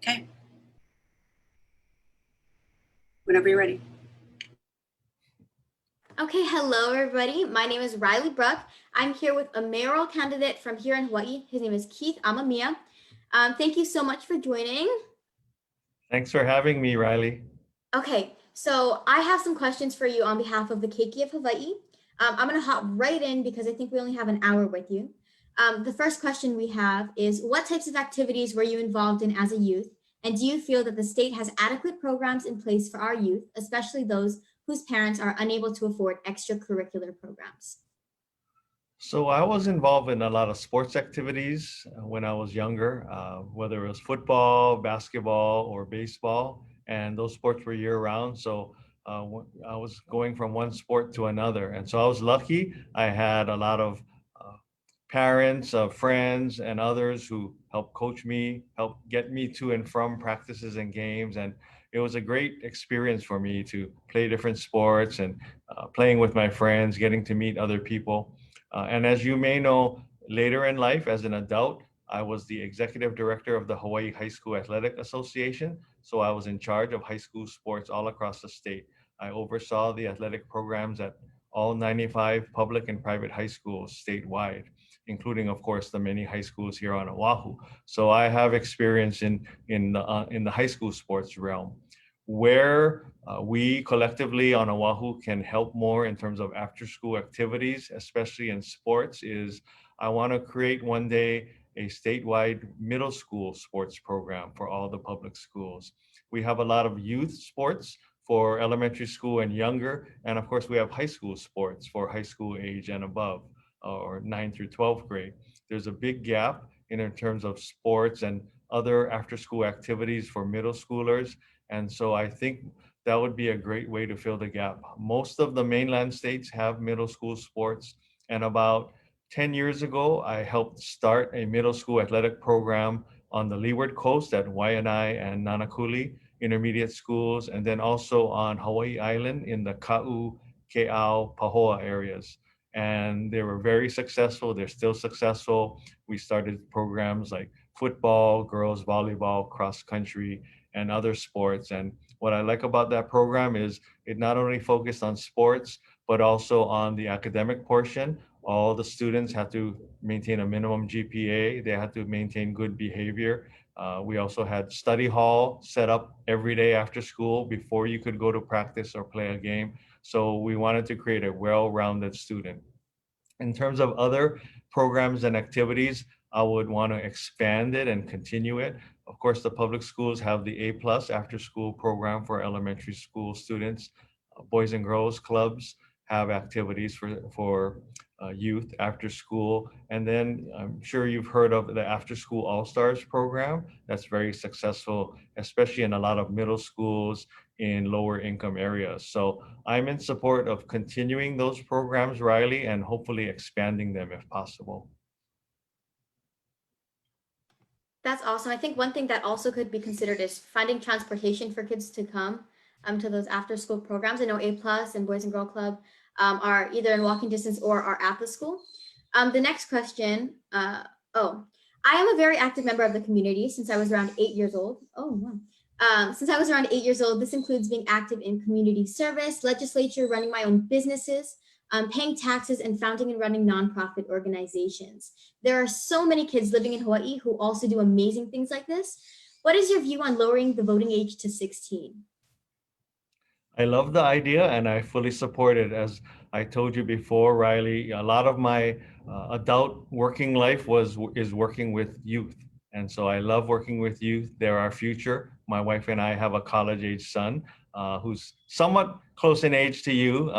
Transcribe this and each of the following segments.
Okay, whenever you're ready. Okay, hello everybody. My name is Rylee Brooke. I'm here with a mayoral candidate from here in Hawaii. His name is Keith Amemiya. Thank you so much for joining. Thanks for having me, Rylee. Okay, so I have some questions for you on behalf of the Keiki of Hawaii. I'm going to hop right in because I think we only have an hour with you. The first question we have is, what types of activities were you involved in as a youth? And do you feel that the state has adequate programs in place for our youth, especially those whose parents are unable to afford extracurricular programs? So I was involved in a lot of sports activities when I was younger, whether it was football, basketball, or baseball, and those sports were year round. So I was going from one sport to another. And so I was lucky. I had a lot of parents, friends, and others who helped coach me, helped get me to and from practices and games. And it was a great experience for me to play different sports and playing with my friends, getting to meet other people. And as you may know, later in life as an adult, I was the executive director of the Hawaii High School Athletic Association. So I was in charge of high school sports all across the state. I oversaw the athletic programs at all 95 public and private high schools statewide, including, of course, the many high schools here on Oahu. So I have experience in the high school sports realm. Where we collectively on Oahu can help more in terms of after-school activities, especially in sports, is I want to create one day a statewide middle school sports program for all the public schools. We have a lot of youth sports for elementary school and younger, and of course we have high school sports for high school age and above, or 9th through 12th grade. There's a big gap in terms of sports and other after-school activities for middle schoolers. And so I think that would be a great way to fill the gap. Most of the mainland states have middle school sports. And about 10 years ago, I helped start a middle school athletic program on the Leeward Coast at Waianae and Nanakuli intermediate schools, and then also on Hawaii Island in the Ka'u, Ke'au, Pahoa areas. And they were very successful. They're still successful. We started programs like football, girls volleyball, cross country, and other sports. And what I like about that program is it not only focused on sports, but also on the academic portion. All the students had to maintain a minimum GPA. They had to maintain good behavior. We also had study hall set up every day after school before you could go to practice or play a game. So we wanted to create a well-rounded student. In terms of other programs and activities, I would want to expand it and continue it. Of course, the public schools have the A plus after school program for elementary school students. Boys and girls clubs have activities for youth after school. And then I'm sure you've heard of the After School All Stars program. That's very successful, especially in a lot of middle schools in lower income areas. So I'm in support of continuing those programs, Rylee, and hopefully expanding them if possible. That's awesome. I think one thing that also could be considered is finding transportation for kids to come to those after school programs. I know A Plus and Boys and Girl Club are either in walking distance or are at the school. The next question, I am a very active member of the community since I was around 8 years old. Oh, wow. Since I was around 8 years old, this includes being active in community service, legislature, running my own businesses, paying taxes, and founding and running nonprofit organizations. There are so many kids living in Hawaii who also do amazing things like this. What is your view on lowering the voting age to 16? I love the idea and I fully support it. As I told you before, Rylee, a lot of my adult working life is working with youth. And so I love working with youth. They're our future. My wife and I have a college age son who's somewhat close in age to you,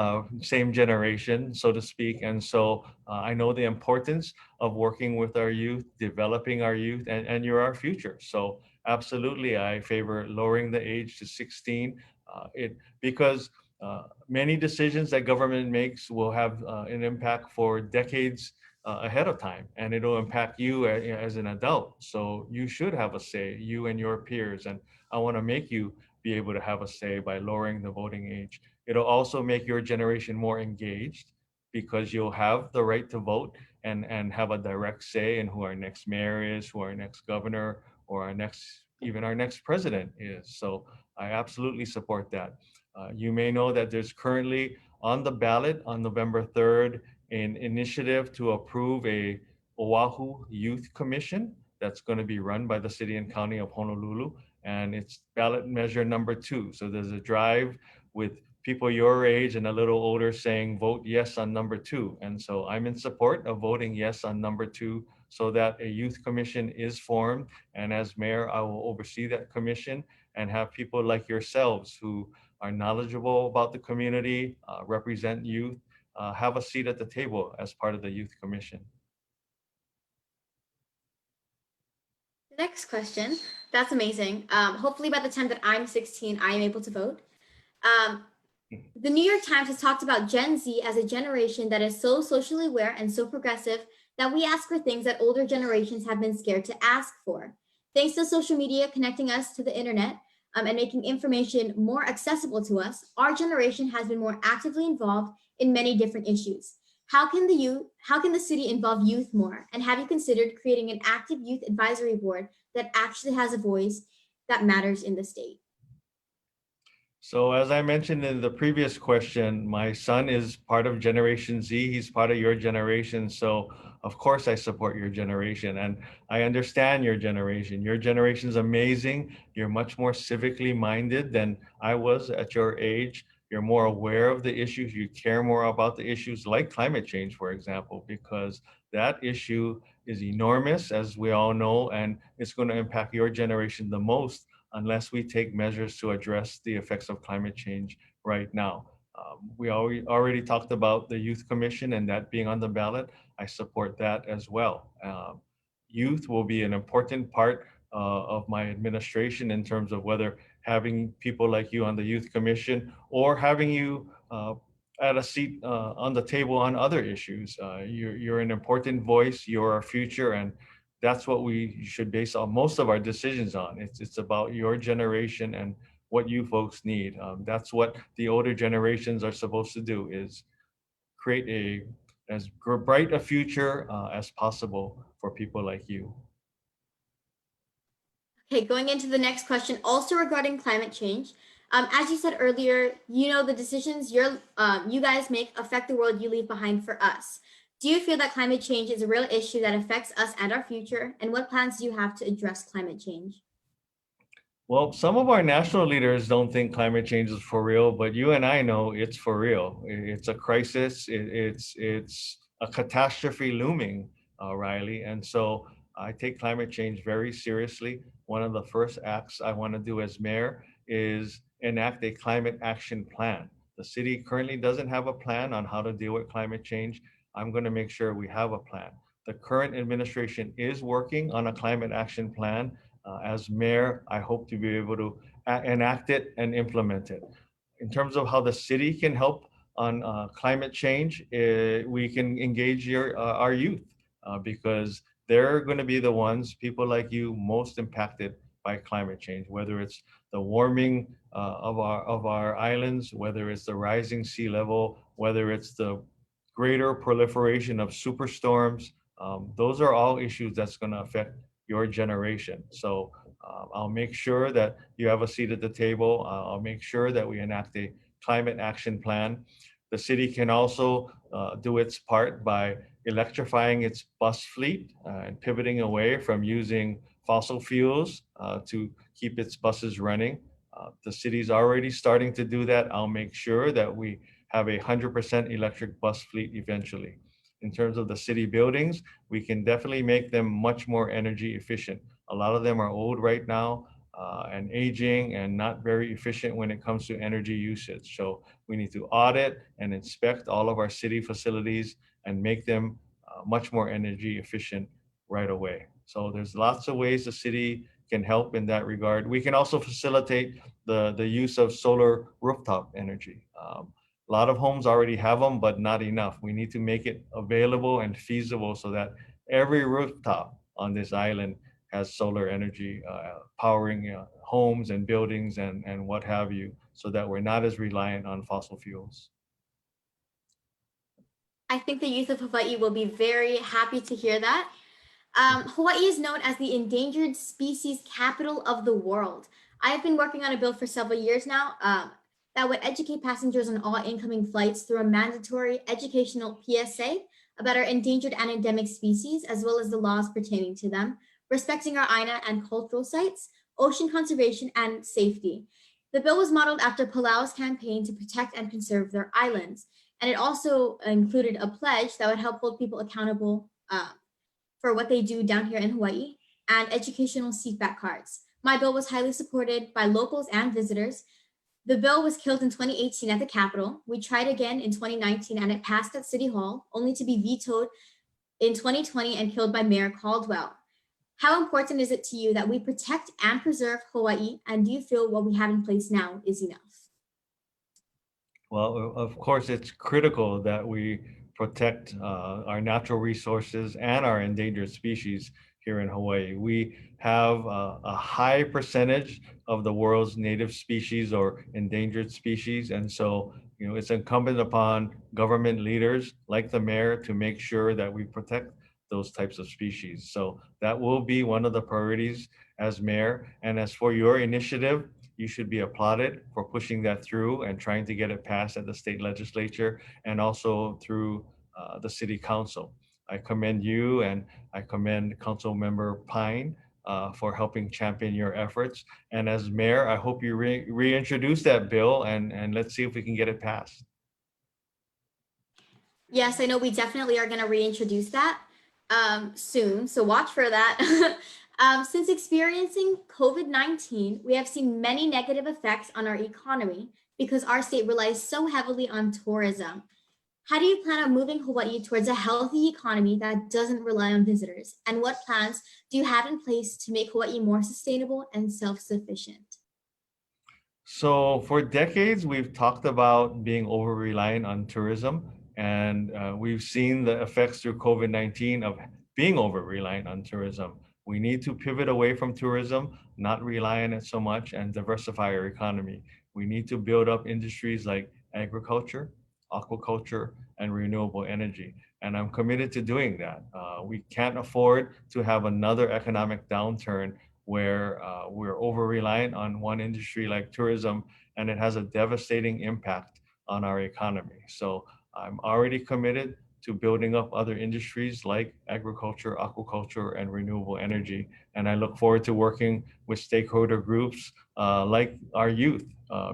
same generation, so to speak. And so I know the importance of working with our youth, developing our youth, and you're our future. So absolutely, I favor lowering the age to 16. Because many decisions that government makes will have an impact for decades ahead of time, and it'll impact you as an adult. So you should have a say, you and your peers, and I want to make you be able to have a say by lowering the voting age. It'll also make your generation more engaged because you'll have the right to vote and have a direct say in who our next mayor is, who our next governor, or our next even our next president is. So I absolutely support that. You may know that there's currently on the ballot on November 3rd an initiative to approve a Oahu Youth Commission that's going to be run by the city and county of Honolulu. And it's ballot measure number 2. So there's a drive with people your age and a little older saying vote yes on number 2. And so I'm in support of voting yes on number 2 so that a youth commission is formed. And as mayor, I will oversee that commission and have people like yourselves who are knowledgeable about the community, represent youth, have a seat at the table as part of the youth commission. The next question, that's amazing. Hopefully by the time that I'm 16, I am able to vote. The New York Times has talked about Gen Z as a generation that is so socially aware and so progressive that we ask for things that older generations have been scared to ask for. Thanks to social media connecting us to the internet and making information more accessible to us, our generation has been more actively involved in many different issues. How can the city involve youth more? And have you considered creating an active youth advisory board that actually has a voice that matters in the state? So as I mentioned in the previous question, my son is part of Generation Z. He's part of your generation. So of course I support your generation and I understand your generation. Your generation is amazing. You're much more civically minded than I was at your age. You're more aware of the issues. You care more about the issues like climate change, for example, because that issue is enormous, as we all know, and it's going to impact your generation the most unless we take measures to address the effects of climate change right now. We already talked about the Youth Commission and that being on the ballot. I support that as well. Youth will be an important part of my administration in terms of whether having people like you on the Youth Commission or having you at a seat on the table on other issues. You're an important voice, you're our future, and that's what we should base all most of our decisions on. It's about your generation and what you folks need. That's what the older generations are supposed to do, is create as bright a future as possible for people like you. Okay, going into the next question, also regarding climate change. As you said earlier, you know the decisions you guys make affect the world you leave behind for us. Do you feel that climate change is a real issue that affects us and our future? And what plans do you have to address climate change? Well, some of our national leaders don't think climate change is for real, but you and I know it's for real. It's a crisis. It's a catastrophe looming, Riley. And so I take climate change very seriously. One of the first acts I want to do as mayor is enact a climate action plan. The city currently doesn't have a plan on how to deal with climate change. I'm going to make sure we have a plan. The current administration is working on a climate action plan. As mayor, I hope to be able to enact it and implement it. In terms of how the city can help on climate change, we can engage our youth because they're going to be the ones, people like you, most impacted by climate change, whether it's the warming of our islands, whether it's the rising sea level, whether it's the greater proliferation of superstorms. Those are all issues that's going to affect your generation. So I'll make sure that you have a seat at the table. I'll make sure that we enact a climate action plan. The city can also do its part by electrifying its bus fleet and pivoting away from using fossil fuels to keep its buses running. The city's already starting to do that. I'll make sure that we have 100% electric bus fleet eventually. In terms of the city buildings, we can definitely make them much more energy efficient. A lot of them are old right now and aging and not very efficient when it comes to energy usage. So we need to audit and inspect all of our city facilities and make them much more energy efficient right away. So there's lots of ways the city can help in that regard. We can also facilitate the use of solar rooftop energy. A lot of homes already have them, but not enough. We need to make it available and feasible so that every rooftop on this island has solar energy powering homes and buildings and what have you, so that we're not as reliant on fossil fuels. I think the youth of Hawaii will be very happy to hear that. Hawaii is known as the endangered species capital of the world. I've been working on a bill for several years now that would educate passengers on all incoming flights through a mandatory educational PSA about our endangered and endemic species, as well as the laws pertaining to them, respecting our INA and cultural sites, ocean conservation, and safety. The bill was modeled after Palau's campaign to protect and conserve their islands, and it also included a pledge that would help hold people accountable for what they do down here in Hawaii, and educational seatback cards. My bill was highly supported by locals and visitors. The bill was killed in 2018 at the Capitol. We tried again in 2019 and it passed at City Hall, only to be vetoed in 2020 and killed by Mayor Caldwell. How important is it to you that we protect and preserve Hawaii, and do you feel what we have in place now is enough? Well, of course, it's critical that we protect our natural resources and our endangered species here in Hawaii. We have a high percentage of the world's native species or endangered species. And so, it's incumbent upon government leaders like the mayor to make sure that we protect those types of species. So that will be one of the priorities as mayor. And as for your initiative, you should be applauded for pushing that through and trying to get it passed at the state legislature and also through the city council. I commend you and I commend Council Member Pine for helping champion your efforts. And as mayor, I hope you reintroduce that bill and let's see if we can get it passed. Yes, I know we definitely are going to reintroduce that soon, so watch for that. Since experiencing COVID-19, we have seen many negative effects on our economy because our state relies so heavily on tourism. How do you plan on moving Hawaii towards a healthy economy that doesn't rely on visitors? And what plans do you have in place to make Hawaii more sustainable and self-sufficient? So for decades, we've talked about being over-reliant on tourism, and we've seen the effects through COVID-19 of being over-reliant on tourism. We need to pivot away from tourism, not rely on it so much, and diversify our economy. We need to build up industries like agriculture, aquaculture, and renewable energy. And I'm committed to doing that. We can't afford to have another economic downturn where we're over-reliant on one industry like tourism, and it has a devastating impact on our economy. So I'm already committed to building up other industries like agriculture, aquaculture, and renewable energy. And I look forward to working with stakeholder groups like our youth,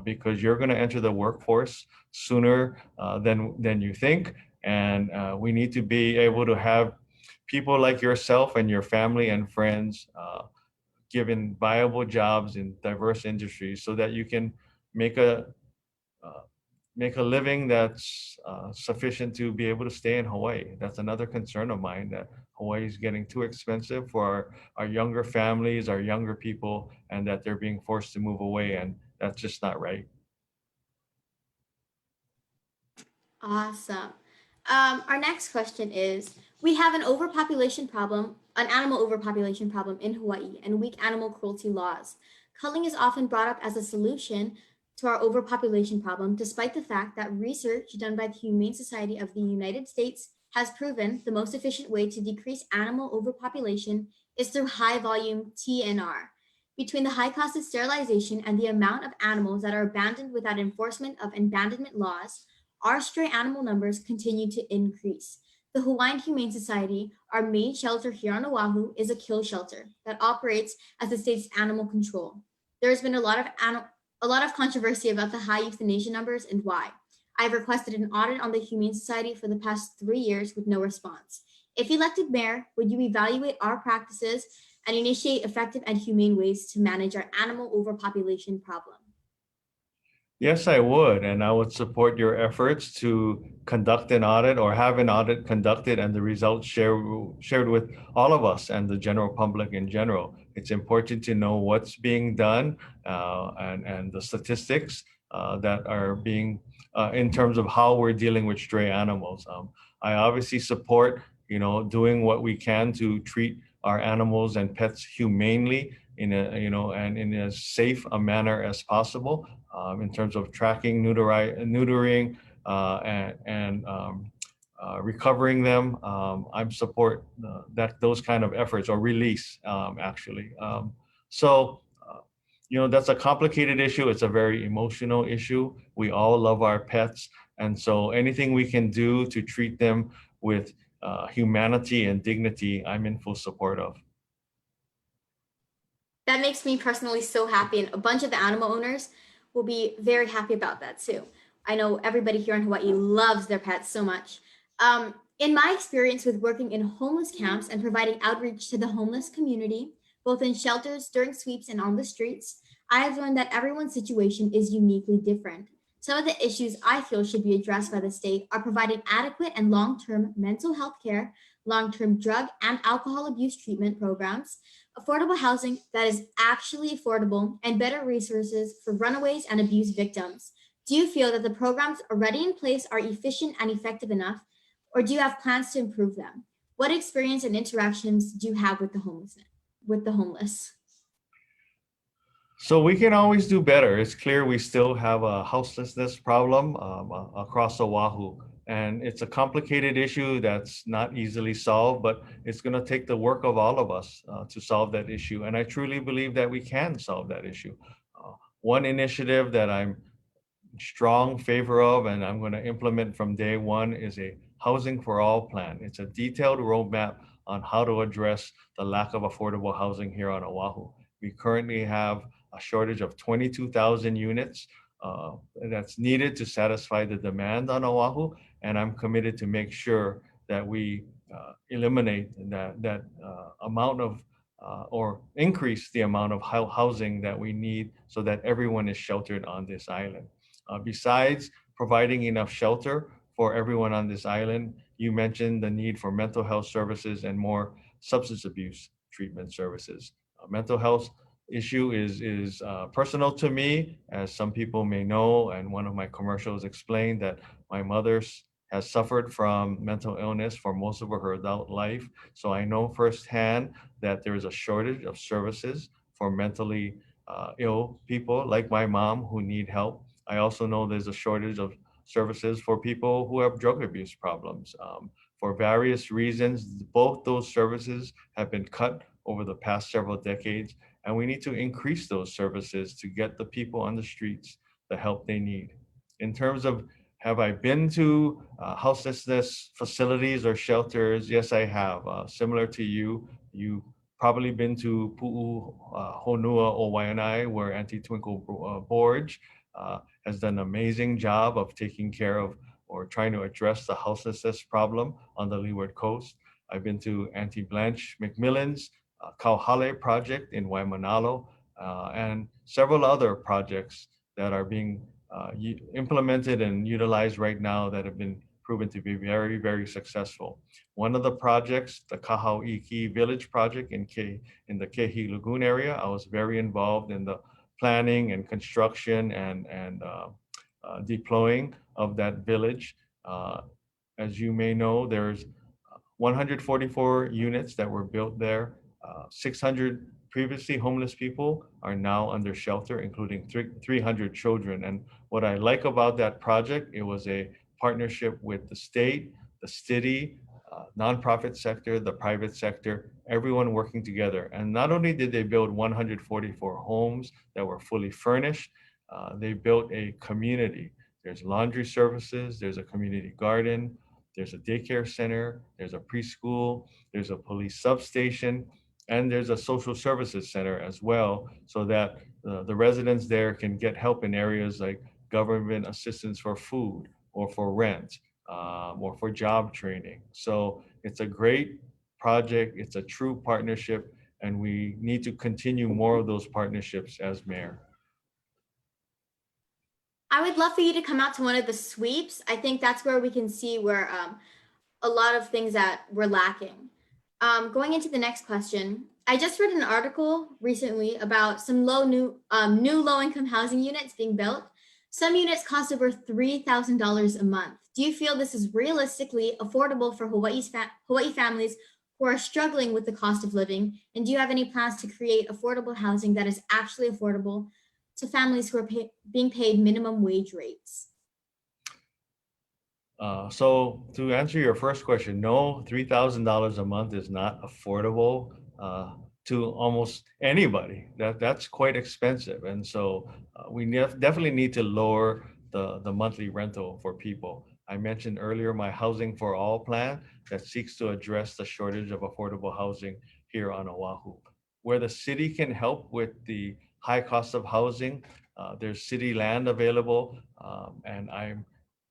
because you're gonna enter the workforce sooner than you think. And we need to be able to have people like yourself and your family and friends given viable jobs in diverse industries so that you can make a uh, make a living that's sufficient to be able to stay in Hawaii. That's another concern of mine, that Hawaii is getting too expensive for our younger families, our younger people, and that they're being forced to move away, and that's just not right. Awesome. Our next question is, we have an overpopulation problem, an animal overpopulation problem in Hawaii and weak animal cruelty laws. Culling is often brought up as a solution to our overpopulation problem, despite the fact that research done by the Humane Society of the United States has proven the most efficient way to decrease animal overpopulation is through high volume TNR. Between the high cost of sterilization and the amount of animals that are abandoned without enforcement of abandonment laws, our stray animal numbers continue to increase. The Hawaiian Humane Society, our main shelter here on Oahu, is a kill shelter that operates as the state's animal control. There has been a lot of controversy about the high euthanasia numbers and why. I've requested an audit on the Humane Society for the past 3 years with no response. If elected mayor, would you evaluate our practices and initiate effective and humane ways to manage our animal overpopulation problem? Yes, I would, and I would support your efforts to conduct an audit or have an audit conducted and the results shared with all of us and the general public in general. It's important to know what's being done and the statistics that are being in terms of how we're dealing with stray animals. I obviously support, doing what we can to treat our animals and pets humanely and in as safe a manner as possible. In terms of tracking, neutering, and recovering them. I'm support those kind of efforts, or release actually. So, that's a complicated issue. It's a very emotional issue. We all love our pets. And so anything we can do to treat them with humanity and dignity, I'm in full support of. That makes me personally so happy, and a bunch of the animal owners will be very happy about that too. I know everybody here in Hawaii loves their pets so much. In my experience with working in homeless camps and providing outreach to the homeless community, both in shelters, during sweeps, and on the streets, I have learned that everyone's situation is uniquely different. Some of the issues I feel should be addressed by the state are providing adequate and long term mental health care, long term drug and alcohol abuse treatment programs, affordable housing that is actually affordable, and better resources for runaways and abuse victims. Do you feel that the programs already in place are efficient and effective enough, or do you have plans to improve them? What experience and interactions do you have with the homeless? So we can always do better. It's clear we still have a houselessness problem across Oahu. And it's a complicated issue that's not easily solved, but it's going to take the work of all of us to solve that issue. And I truly believe that we can solve that issue. One initiative that I'm strong favor of and I'm going to implement from day one is a housing for all plan. It's a detailed roadmap on how to address the lack of affordable housing here on Oahu. We currently have a shortage of 22,000 units that's needed to satisfy the demand on Oahu, and I'm committed to make sure that we eliminate that amount of or increase the amount of housing that we need so that everyone is sheltered on this island. Besides providing enough shelter for everyone on this island, you mentioned the need for mental health services and more substance abuse treatment services. Mental health issue is personal to me, as some people may know, and one of my commercials explained that my mother has suffered from mental illness for most of her adult life. So I know firsthand that there is a shortage of services for mentally ill people like my mom who need help. I also know there's a shortage of services for people who have drug abuse problems. For various reasons, both those services have been cut over the past several decades, and we need to increase those services to get the people on the streets the help they need. In terms of have I been to houselessness facilities or shelters? Yes, I have. Similar to you probably been to Pu'u Honua o Waianae, where Auntie Twinkle Borge has done an amazing job of taking care of or trying to address the houselessness problem on the Leeward Coast. I've been to Auntie Blanche McMillan's Kauhale project in Waimanalo, and several other projects that are being implemented and utilized right now that have been proven to be very, very successful. One of the projects, the Kahauiki Village project in the Kehi Lagoon area, I was very involved in the planning and construction and deploying of that village. As you may know, there's 144 units that were built there. 600 previously homeless people are now under shelter, including 300 children. And what I like about that project, it was a partnership with the state, the city, nonprofit sector, the private sector, everyone working together. And not only did they build 144 homes that were fully furnished, they built a community. There's laundry services, there's a community garden, there's a daycare center, there's a preschool, there's a police substation, and there's a social services center as well, so that the residents there can get help in areas like government assistance for food or for rent or for job training. So it's a great project, it's a true partnership, and we need to continue more of those partnerships as mayor. I would love for you to come out to one of the sweeps. I think that's where we can see where a lot of things that we're lacking. Going into the next question, I just read an article recently about some new low-income housing units being built. Some units cost over $3,000 a month. Do you feel this is realistically affordable for Hawaii families who are struggling with the cost of living? And do you have any plans to create affordable housing that is actually affordable to families who are being paid minimum wage rates? So to answer your first question, no, $3,000 a month is not affordable to almost anybody. That's quite expensive, and so we definitely need to lower the monthly rental for people. I mentioned earlier my Housing for All plan that seeks to address the shortage of affordable housing here on Oahu. Where the city can help with the high cost of housing, there's city land available, and I'm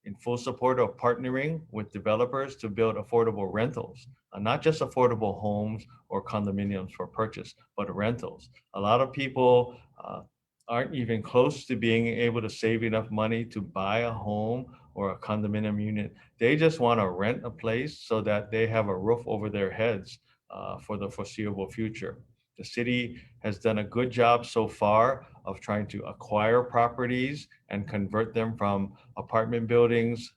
in full support of partnering with developers to build affordable rentals, not just affordable homes or condominiums for purchase, but rentals. A lot of people aren't even close to being able to save enough money to buy a home or a condominium unit. They just want to rent a place so that they have a roof over their heads for the foreseeable future. The city has done a good job so far of trying to acquire properties and convert them from apartment buildings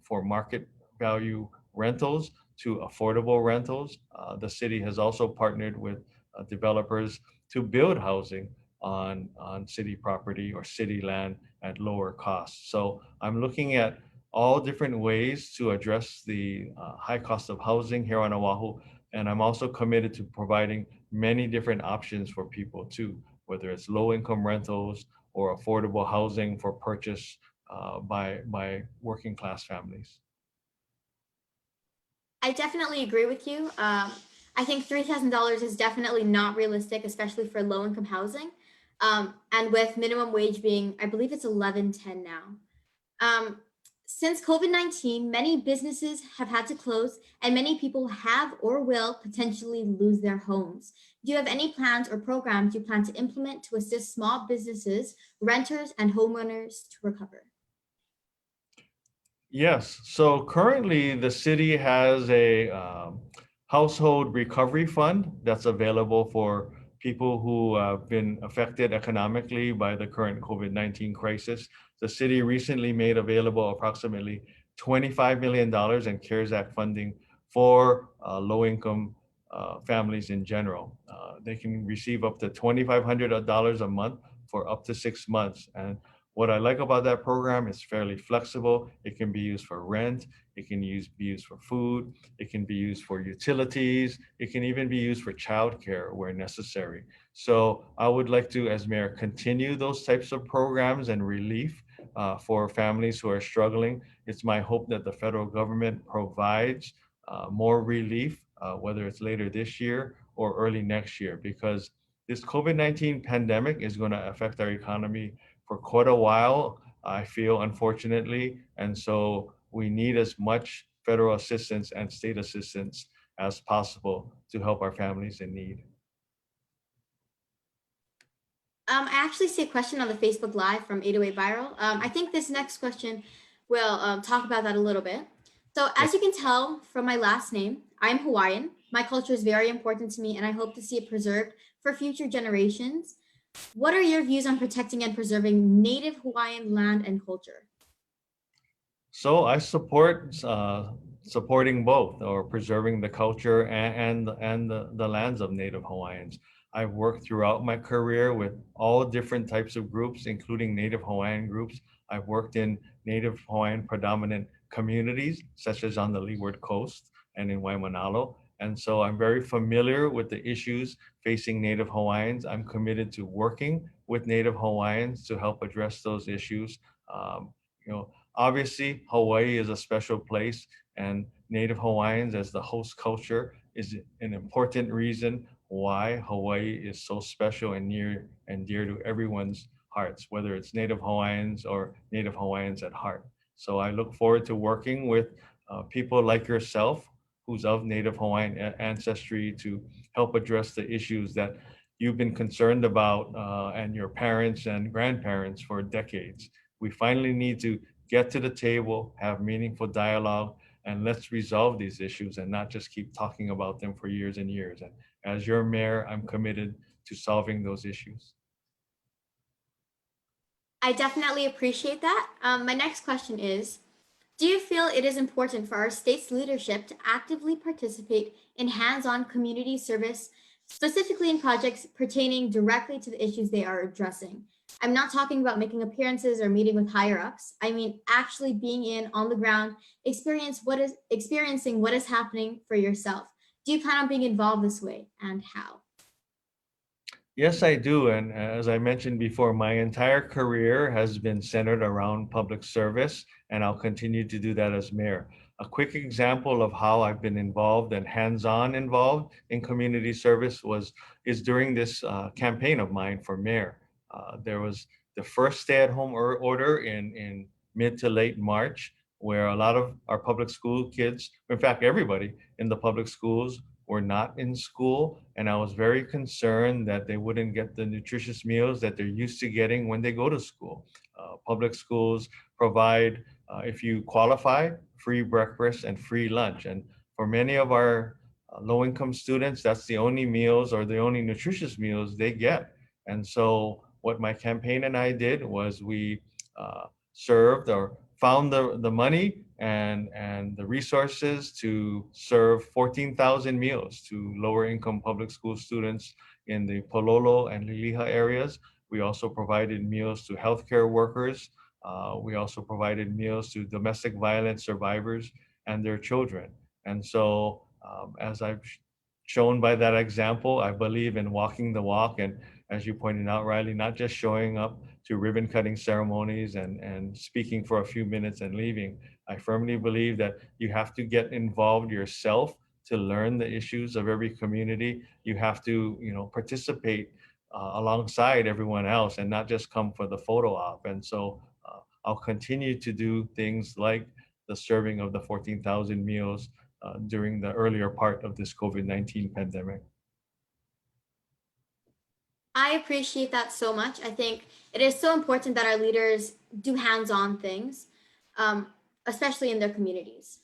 for market value rentals to affordable rentals. The city has also partnered with developers to build housing on city property or city land at lower costs. So I'm looking at all different ways to address the high cost of housing here on Oahu. And I'm also committed to providing many different options for people too, whether it's low income rentals or affordable housing for purchase by working class families. I definitely agree with you. I think $3,000 is definitely not realistic, especially for low income housing. And with minimum wage being, I believe it's 11.10 now. Um, since COVID-19, many businesses have had to close, and many people have or will potentially lose their homes. Do you have any plans or programs you plan to implement to assist small businesses, renters, and homeowners to recover? Yes. So currently, the city has a household recovery fund that's available for people who have been affected economically by the current COVID-19 crisis. The city recently made available approximately $25 million in CARES Act funding for low-income families in general. They can receive up to $2,500 a month for up to 6 months. And what I like about that program is fairly flexible. It can be used for rent. It can be used for food. It can be used for utilities. It can even be used for childcare where necessary. So I would like to, as mayor, continue those types of programs and relief for families who are struggling. It's my hope that the federal government provides more relief, whether it's later this year or early next year, because this COVID-19 pandemic is going to affect our economy for quite a while, I feel, unfortunately. And so we need as much federal assistance and state assistance as possible to help our families in need. I actually see a question on the Facebook Live from 808 Viral. I think this next question will talk about that a little bit. So, Yes. as you can tell from my last name, I'm Hawaiian. My culture is very important to me, and I hope to see it preserved for future generations. What are your views on protecting and preserving Native Hawaiian land and culture? So I support supporting both or preserving the culture and the lands of Native Hawaiians. I've worked throughout my career with all different types of groups, including Native Hawaiian groups. I've worked in Native Hawaiian predominant communities, such as on the Leeward Coast and in Waimanalo. And so I'm very familiar with the issues facing Native Hawaiians. I'm committed to working with Native Hawaiians to help address those issues. Um, you know, Obviously, Hawaii is a special place, and Native Hawaiians as the host culture is an important reason why Hawaii is so special and near and dear to everyone's hearts, whether it's Native Hawaiians or Native Hawaiians at heart. So I look forward to working with people like yourself, who's of Native Hawaiian ancestry, to help address the issues that you've been concerned about and your parents and grandparents for decades. We finally need to get to the table, have meaningful dialogue, and let's resolve these issues and not just keep talking about them for years and years. And as your mayor, I'm committed to solving those issues. I definitely appreciate that. My next question is, do you feel it is important for our state's leadership to actively participate in hands on community service, specifically in projects pertaining directly to the issues they are addressing? I'm not talking about making appearances or meeting with higher ups. I mean actually being in on the ground, experiencing what is happening for yourself. Do you plan on being involved this way, and how? Yes, I do. And as I mentioned before, my entire career has been centered around public service, and I'll continue to do that as mayor. A quick example of how I've been involved and hands-on involved in community service is during this campaign of mine for mayor. There was the first stay-at-home order in mid to late March, where a lot of our public school kids, in fact, everybody in the public schools were not in school, and I was very concerned that they wouldn't get the nutritious meals that they're used to getting when they go to school. Public schools provide, if you qualify, free breakfast and free lunch. And for many of our low-income students, that's the only meals or the only nutritious meals they get. And so what my campaign and I did was we served or found the money and the resources to serve 14,000 meals to lower income public school students in the Pololo and Liliha areas. We also provided meals to healthcare workers. We also provided meals to domestic violence survivors and their children. And so, as I've shown by that example, I believe in walking the walk. And as you pointed out, Rylee, not just showing up to ribbon cutting ceremonies and speaking for a few minutes and leaving. I firmly believe that you have to get involved yourself to learn the issues of every community. You have to, participate alongside everyone else and not just come for the photo op. And so I'll continue to do things like the serving of the 14,000 meals during the earlier part of this COVID-19 pandemic. I appreciate that so much. I think it is so important that our leaders do hands on things, um, especially in their communities.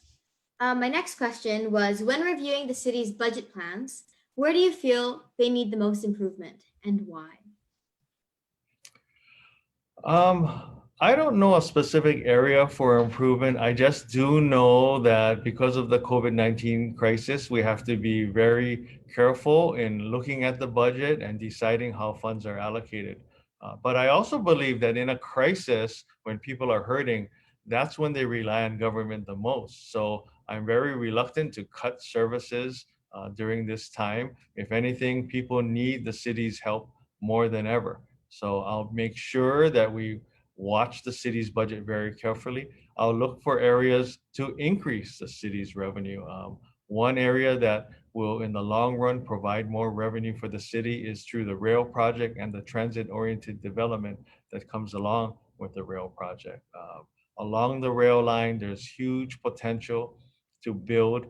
My next question was, when reviewing the city's budget plans, where do you feel they need the most improvement and why? I don't know a specific area for improvement. I just do know that because of the COVID-19 crisis, we have to be very careful in looking at the budget and deciding how funds are allocated. But I also believe that in a crisis, when people are hurting, that's when they rely on government the most. So I'm very reluctant to cut services during this time. If anything, people need the city's help more than ever. So I'll make sure that we watch the city's budget very carefully. I'll look for areas to increase the city's revenue. One area that will, in the long run, provide more revenue for the city is through the rail project and the transit-oriented development that comes along with the rail project. Along the rail line, there's huge potential to build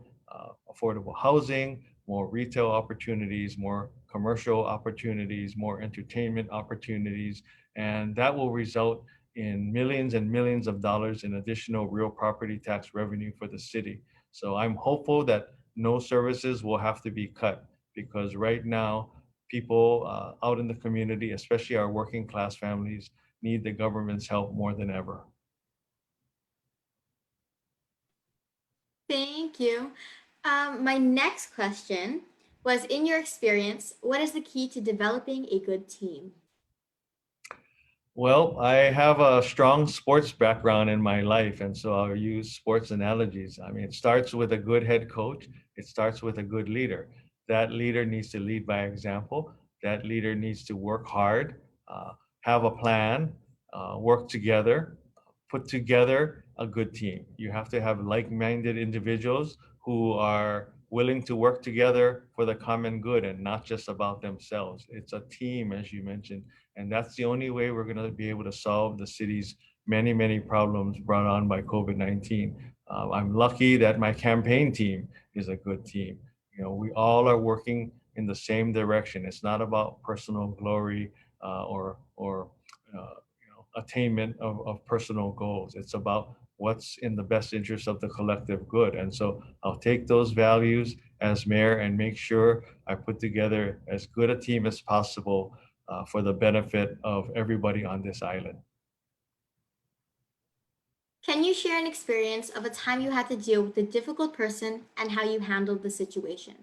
affordable housing, more retail opportunities, more commercial opportunities, more entertainment opportunities, and that will result in millions and millions of dollars in additional real property tax revenue for the city. So I'm hopeful that no services will have to be cut because right now, people out in the community, especially our working class families, need the government's help more than ever. Thank you. My next question was, in your experience, what is the key to developing a good team? Well, I have a strong sports background in my life, and so I'll use sports analogies. I mean, it starts with a good head coach, it starts with a good leader. That leader needs to lead by example, that leader needs to work hard, have a plan, work together, put together a good team. You have to have like minded individuals who are willing to work together for the common good and not just about themselves. It's a team, as you mentioned. And that's the only way we're going to be able to solve the city's many, many problems brought on by COVID-19. I'm lucky that my campaign team is a good team. We all are working in the same direction. It's not about personal glory or attainment of personal goals. It's about what's in the best interest of the collective good. And so I'll take those values as mayor and make sure I put together as good a team as possible for the benefit of everybody on this island. Can you share an experience of a time you had to deal with a difficult person and how you handled the situation?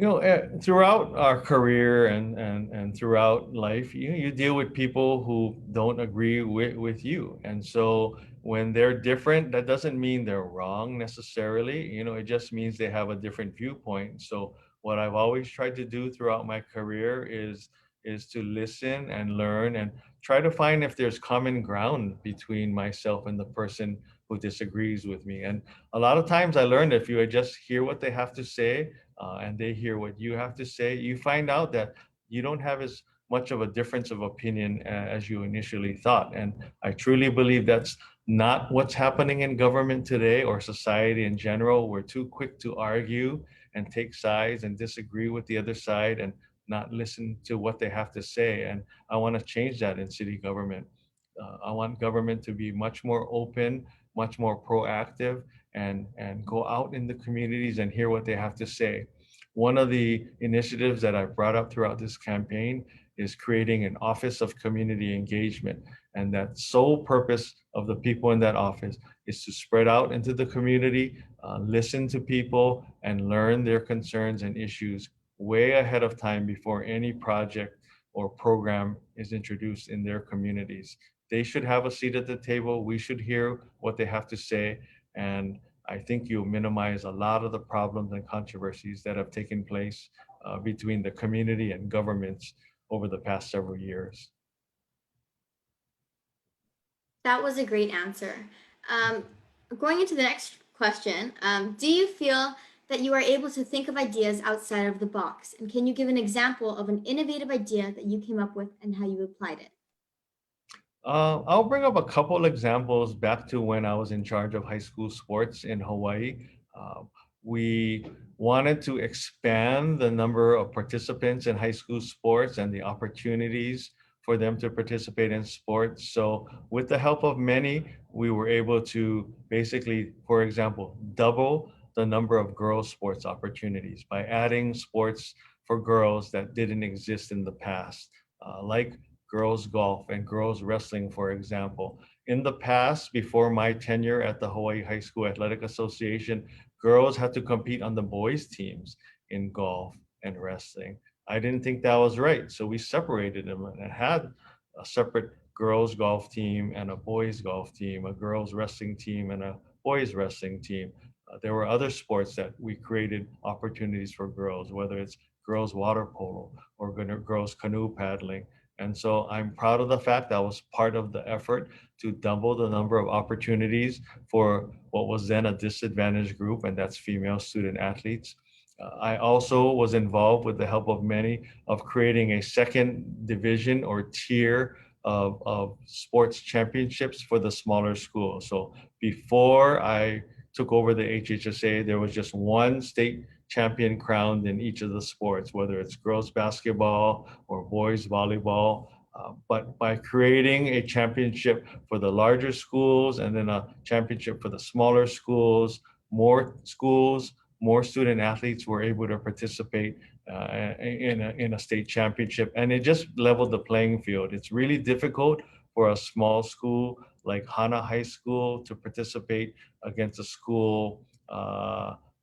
Throughout our career and throughout life, you deal with people who don't agree with you. And so when they're different, that doesn't mean they're wrong necessarily. It just means they have a different viewpoint. So what I've always tried to do throughout my career is to listen and learn and try to find if there's common ground between myself and the person who disagrees with me. And a lot of times I learned if you just hear what they have to say, and they hear what you have to say, you find out that you don't have as much of a difference of opinion as you initially thought. And I truly believe that's not what's happening in government today or society in general. We're too quick to argue and take sides and disagree with the other side and not listen to what they have to say. And I want to change that in city government. I want government to be much more open, much more proactive, and go out in the communities and hear what they have to say. One of the initiatives that I've brought up throughout this campaign is creating an office of community engagement. And that sole purpose of the people in that office is to spread out into the community, listen to people, and learn their concerns and issues way ahead of time before any project or program is introduced in their communities. They should have a seat at the table. We should hear what they have to say. And I think you'll minimize a lot of the problems and controversies that have taken place between the community and governments over the past several years. That was a great answer. Um, Going into the next question, do you feel that you are able to think of ideas outside of the box? And can you give an example of an innovative idea that you came up with and how you applied it? I'll bring up a couple examples back to when I was in charge of high school sports in Hawaii. Uh, we wanted to expand the number of participants in high school sports and the opportunities for them to participate in sports. So, with the help of many, we were able to basically, for example, double the number of girls' sports opportunities by adding sports for girls that didn't exist in the past, like girls golf and girls wrestling, for example. In the past, before my tenure at the Hawaii High School Athletic Association, girls had to compete on the boys' teams in golf and wrestling. I didn't think that was right. So we separated them and had a separate girls golf team and a boys golf team, a girls wrestling team and a boys wrestling team. There were other sports that we created opportunities for girls, whether it's girls water polo or girls canoe paddling. And so I'm proud of the fact that I was part of the effort to double the number of opportunities for what was then a disadvantaged group, and that's female student athletes. I also was involved with the help of many of creating a second division or tier of sports championships for the smaller schools. So before I took over the HHSA, there was just one state champion crowned in each of the sports, whether it's girls basketball or boys volleyball. But by creating a championship for the larger schools and then a championship for the smaller schools, more student athletes were able to participate in a state championship. And it just leveled the playing field. It's really difficult for a small school like Hana High School to participate against a school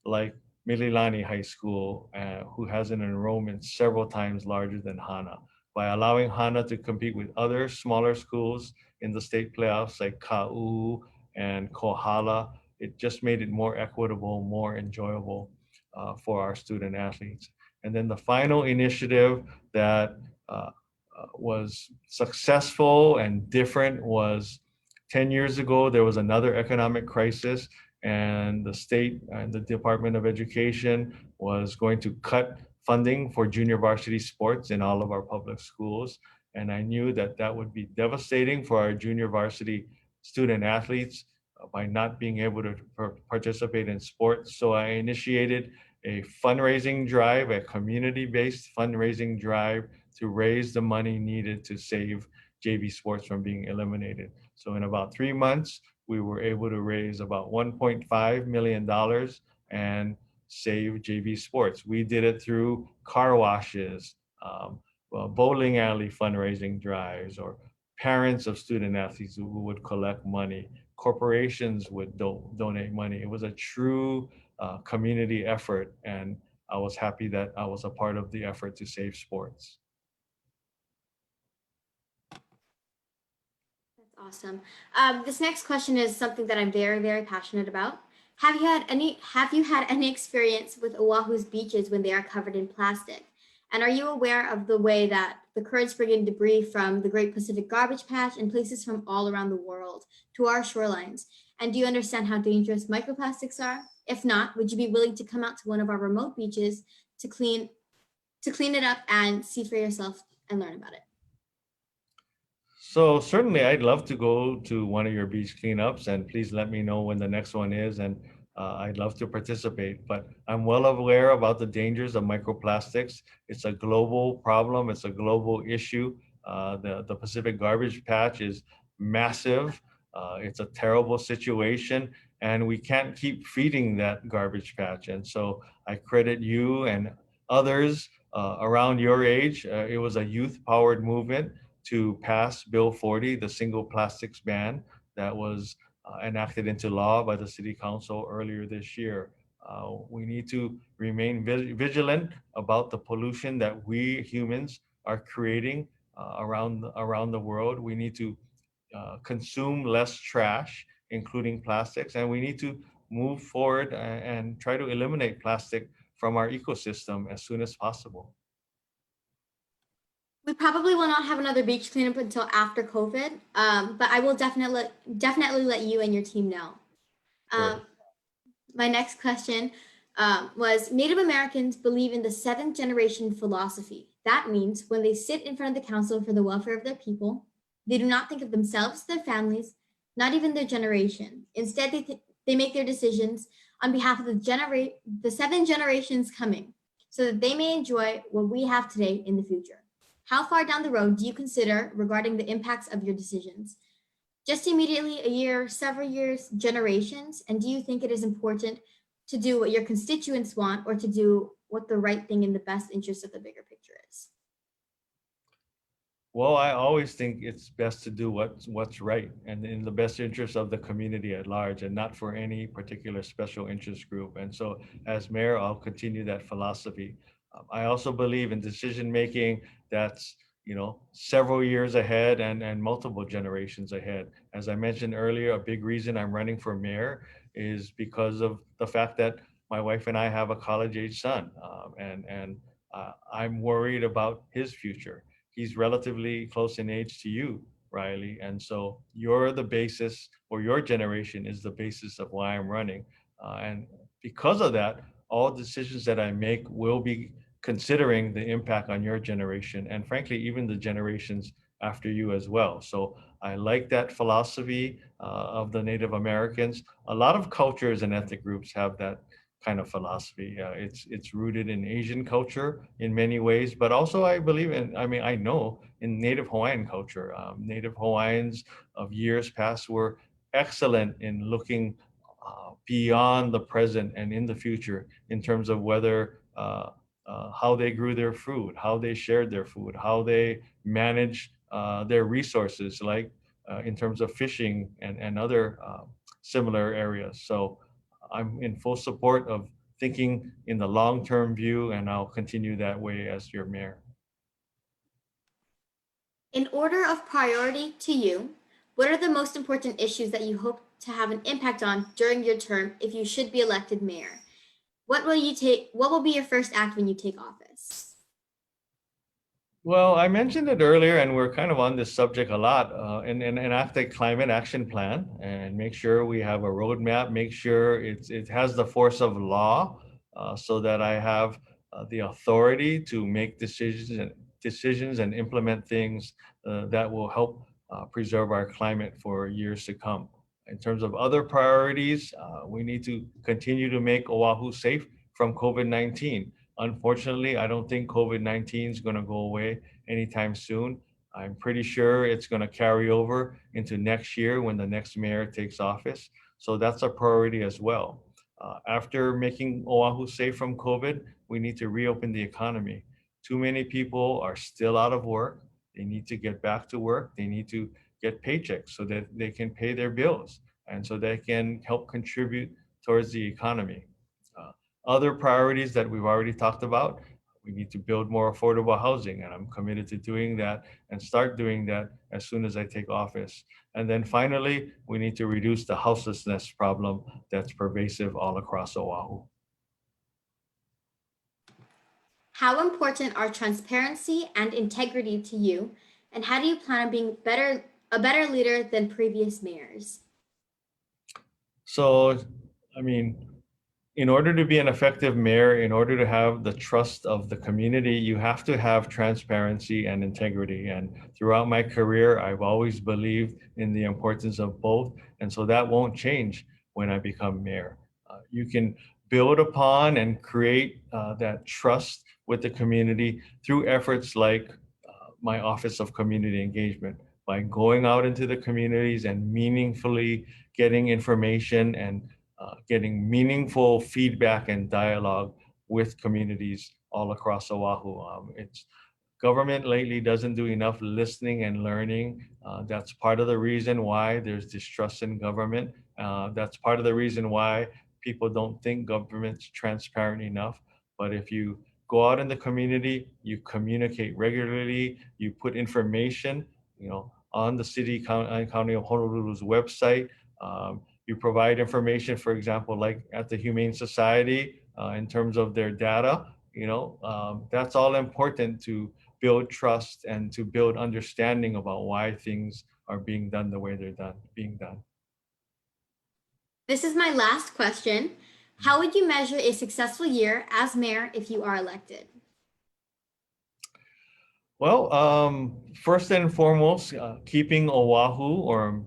like Mililani High School, who has an enrollment several times larger than Hana. By allowing Hana to compete with other smaller schools in the state playoffs like Ka'u and Kohala, it just made it more equitable, more enjoyable for our student athletes. And then the final initiative that was successful and different was 10 years ago, there was another economic crisis, and the state and the Department of Education was going to cut funding for junior varsity sports in all of our public schools. And I knew that that would be devastating for our junior varsity student athletes by not being able to participate in sports. So I initiated a fundraising drive, a community-based fundraising drive to raise the money needed to save JV sports from being eliminated. So in about 3 months, we were able to raise about $1.5 million and save JV sports. We did it through car washes, bowling alley fundraising drives, or parents of student athletes who would collect money. Corporations would donate money. It was a true community effort, and I was happy that I was a part of the effort to save sports. That's awesome. This next question is something that I'm very, very passionate about. Have you had any experience with Oahu's beaches when they are covered in plastic? And are you aware of the way that the currents bring in debris from the Great Pacific Garbage Patch and places from all around the world to our shorelines? And do you understand how dangerous microplastics are? If not, would you be willing to come out to one of our remote beaches to clean it up and see for yourself and learn about it? So certainly, I'd love to go to one of your beach cleanups, and please let me know when the next one is, and I'd love to participate. But I'm well aware about the dangers of microplastics. It's a global problem. It's a global issue. The Pacific Garbage Patch is massive. It's a terrible situation, and we can't keep feeding that garbage patch. And so I credit you and others around your age. It was a youth-powered movement to pass Bill 40, the single plastics ban that was enacted into law by the City Council earlier this year. We need to remain vigilant about the pollution that we humans are creating around the world. We need to consume less trash, including plastics, and we need to move forward and try to eliminate plastic from our ecosystem as soon as possible. We probably will not have another beach cleanup until after COVID, but I will definitely let you and your team know. Sure. Um, my next question was Native Americans believe in the seventh generation philosophy. That means when they sit in front of the council for the welfare of their people, they do not think of themselves, their families, not even their generation. Instead, they make their decisions on behalf of the seven generations coming so that they may enjoy what we have today in the future. How far down the road do you consider regarding the impacts of your decisions? Just immediately, a year, several years, generations? And do you think it is important to do what your constituents want or to do what the right thing in the best interest of the bigger picture is? Well, I always think it's best to do what's right and in the best interest of the community at large and not for any particular special interest group. And so as mayor, I'll continue that philosophy. I also believe in decision making that's, several years ahead and multiple generations ahead. As I mentioned earlier, a big reason I'm running for mayor is because of the fact that my wife and I have a college age son, and I'm worried about his future. He's relatively close in age to you, Rylee. And so you're the basis, or your generation is the basis of why I'm running. And because of that, all decisions that I make will be considering the impact on your generation and frankly, even the generations after you as well. So I like that philosophy of the Native Americans. A lot of cultures and ethnic groups have that kind of philosophy. It's rooted in Asian culture in many ways, but also I believe in. I mean, I know in Native Hawaiian culture. Native Hawaiians of years past were excellent in looking beyond the present and in the future in terms of whether how they grew their food, how they shared their food, how they managed their resources, like in terms of fishing and other similar areas. So I'm in full support of thinking in the long-term view, and I'll continue that way as your mayor. In order of priority to you, what are the most important issues that you hope to have an impact on during your term if you should be elected mayor? What will be your first act when you take office? Well, I mentioned it earlier, and we're kind of on this subject a lot, and enact a climate action plan and make sure we have a roadmap, make sure it has the force of law so that I have the authority to make decisions and implement things that will help preserve our climate for years to come. In terms of other priorities, we need to continue to make Oahu safe from COVID-19. Unfortunately, I don't think COVID-19 is going to go away anytime soon. I'm pretty sure it's going to carry over into next year when the next mayor takes office. So that's a priority as well. After making Oahu safe from COVID, we need to reopen the economy. Too many people are still out of work. They need to get back to work. They need to get paychecks so that they can pay their bills and so they can help contribute towards the economy. Other priorities that we've already talked about, we need to build more affordable housing, and I'm committed to doing that and start doing that as soon as I take office. And then finally, we need to reduce the houselessness problem that's pervasive all across Oahu. How important are transparency and integrity to you, and how do you plan on being a better leader than previous mayors? So, I mean, in order to be an effective mayor, in order to have the trust of the community, you have to have transparency and integrity. And throughout my career, I've always believed in the importance of both. And so that won't change when I become mayor. You can build upon and create that trust with the community through efforts like my Office of Community Engagement, by going out into the communities and meaningfully getting information and getting meaningful feedback and dialogue with communities all across Oahu. It's government lately doesn't do enough listening and learning. That's part of the reason why there's distrust in government. That's part of the reason why people don't think government's transparent enough. But if you go out in the community, you communicate regularly, you put information, on the city county of Honolulu's website. You provide information, for example, like at the Humane Society, in terms of their data. That's all important to build trust and to build understanding about why things are being done the way they're being done. This is my last question. How would you measure a successful year as mayor if you are elected? Well, first and foremost, keeping Oahu or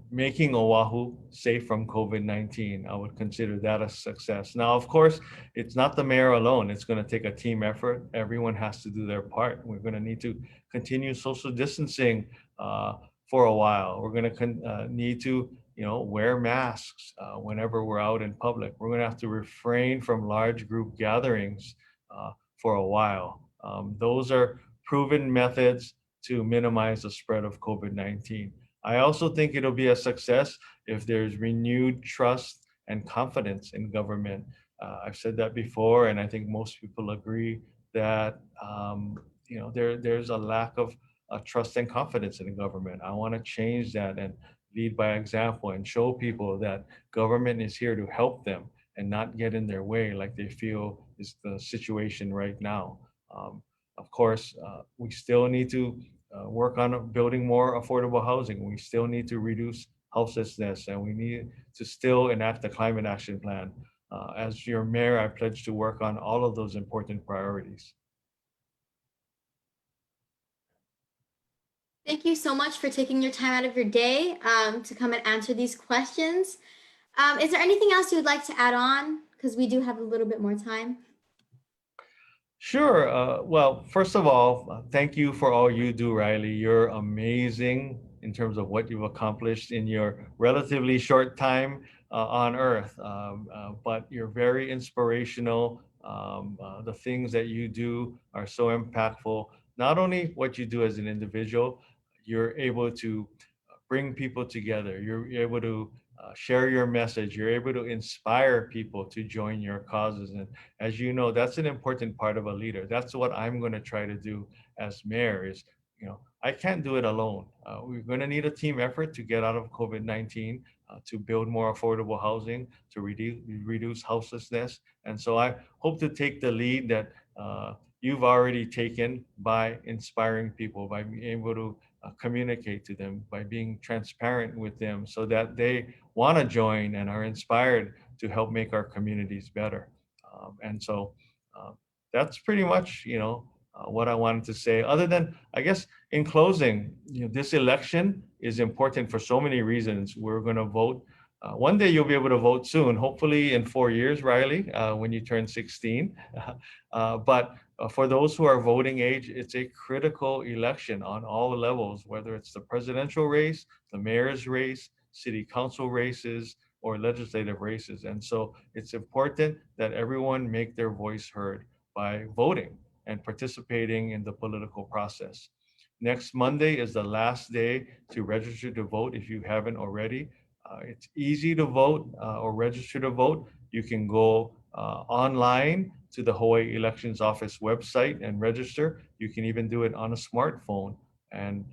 making Oahu safe from COVID-19, I would consider that a success. Now, of course, it's not the mayor alone. It's going to take a team effort. Everyone has to do their part. We're going to need to continue social distancing for a while. We're going to need to, wear masks whenever we're out in public. We're going to have to refrain from large group gatherings for a while. Those are proven methods to minimize the spread of COVID-19. I also think it'll be a success if there's renewed trust and confidence in government. I've said that before, and I think most people agree that there's a lack of trust and confidence in government. I want to change that and lead by example and show people that government is here to help them and not get in their way like they feel is the situation right now. Of course, we still need to work on building more affordable housing. We still need to reduce houselessness, and we need to still enact the climate action plan. As your mayor, I pledge to work on all of those important priorities. Thank you so much for taking your time out of your day to come and answer these questions. Is there anything else you would like to add on? Because we do have a little bit more time. Sure. Well, first of all, thank you for all you do, Rylee. You're amazing in terms of what you've accomplished in your relatively short time on Earth. But you're very inspirational. The things that you do are so impactful. Not only what you do as an individual, you're able to bring people together. You're able to share your message. You're able to inspire people to join your causes. And as you know, that's an important part of a leader. That's what I'm going to try to do as mayor is, I can't do it alone. We're going to need a team effort to get out of COVID-19, to build more affordable housing, to reduce houselessness. And so I hope to take the lead that you've already taken by inspiring people, by being able to communicate to them, by being transparent with them so that they want to join and are inspired to help make our communities better. And so that's pretty much, what I wanted to say. Other than, I guess, in closing, this election is important for so many reasons. We're going to vote. One day you'll be able to vote soon, hopefully in 4 years, Rylee, when you turn 16. But for those who are voting age, it's a critical election on all levels, whether it's the presidential race, the mayor's race, city council races, or legislative races. And so it's important that everyone make their voice heard by voting and participating in the political process. Next Monday is the last day to register to vote if you haven't already. It's easy to vote or register to vote. You can go online to the Hawaii Elections Office website and register. You can even do it on a smartphone. And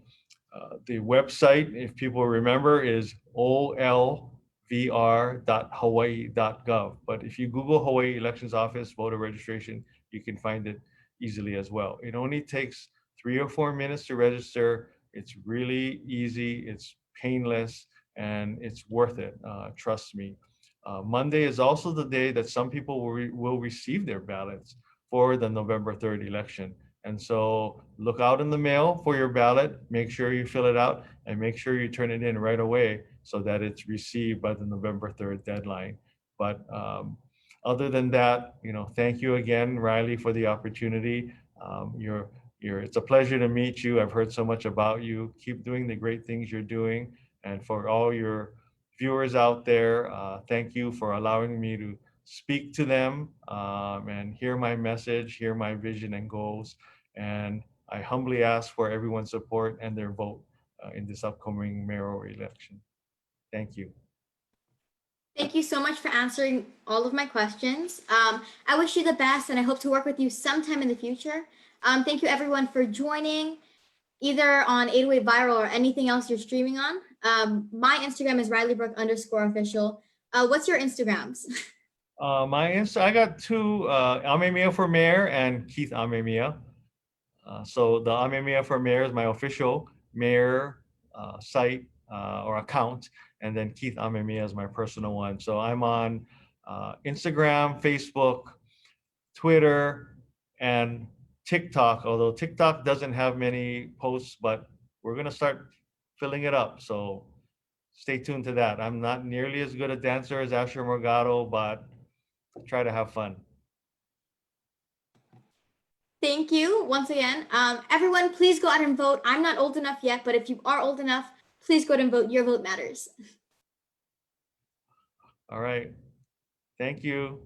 the website, if people remember, is olvr.hawaii.gov. But if you Google Hawaii Elections Office voter registration, you can find it easily as well. It only takes 3 or 4 minutes to register. It's really easy, it's painless, and it's worth it. Trust me. Monday is also the day that some people will receive their ballots for the November 3rd election. And so look out in the mail for your ballot, make sure you fill it out, and make sure you turn it in right away so that it's received by the November 3rd deadline. But other than that, thank you again, Rylee, for the opportunity. It's a pleasure to meet you. I've heard so much about you. Keep doing the great things you're doing. And for all your viewers out there, thank you for allowing me to speak to them and hear my message, hear my vision and goals. And I humbly ask for everyone's support and their vote in this upcoming mayoral election. Thank you. Thank you so much for answering all of my questions. I wish you the best, and I hope to work with you sometime in the future. Thank you, everyone, for joining, either on 808 Viral or anything else you're streaming on. My Instagram is Rylee Brooke _official. What's your Instagrams? I got two, Amemiya for mayor and Keith Amemiya. So the Amemiya for mayor is my official mayor site or account, and then Keith Amemiya is my personal one. So I'm on Instagram, Facebook, Twitter, and TikTok, although TikTok doesn't have many posts, but we're gonna start filling it up. So stay tuned to that. I'm not nearly as good a dancer as Asher Morgado, but try to have fun. Thank you once again. Everyone, please go out and vote. I'm not old enough yet, but if you are old enough, please go out and vote. Your vote matters. All right. Thank you.